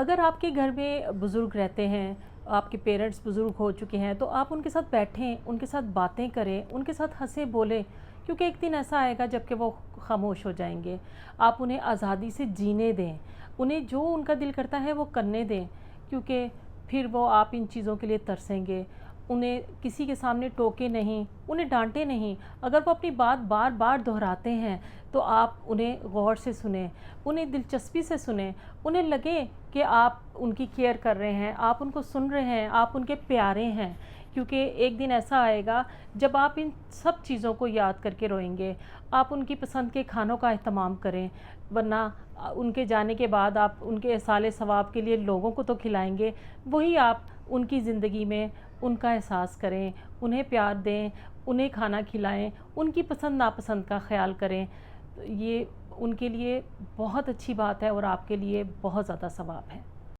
अगर आपके घर में बुज़ुर्ग रहते हैं, आपके पेरेंट्स बुज़ुर्ग हो चुके हैं, तो आप उनके साथ बैठें, उनके साथ बातें करें, उनके साथ हँसें बोलें, क्योंकि एक दिन ऐसा आएगा जबकि वो खामोश हो जाएंगे। आप उन्हें आज़ादी से जीने दें, उन्हें जो उनका दिल करता है वो करने दें, क्योंकि फिर वो आप इन चीज़ों के लिए तरसेंगे। उन्हें किसी के सामने टोके नहीं, उन्हें डांटे नहीं। अगर वो अपनी बात बार बार दोहराते हैं तो आप उन्हें गौर से सुने, उन्हें दिलचस्पी से सुने, उन्हें लगे कि आप उनकी केयर कर रहे हैं, आप उनको सुन रहे हैं, आप उनके प्यारे हैं। क्योंकि एक दिन ऐसा आएगा जब आप इन सब चीज़ों को याद करके रोएंगे। आप उनकी पसंद के खानों का एहतमाम करें, वरना उनके जाने के बाद आप उनके एहसाले सवाब के लिए लोगों को तो खिलाएंगे, वही आप उनकी ज़िंदगी में उनका एहसास करें, उन्हें प्यार दें, उन्हें खाना खिलाएं, उनकी पसंद नापसंद का ख्याल करें। तो ये उनके लिए बहुत अच्छी बात है और आपके लिए बहुत ज़्यादा सवाब है।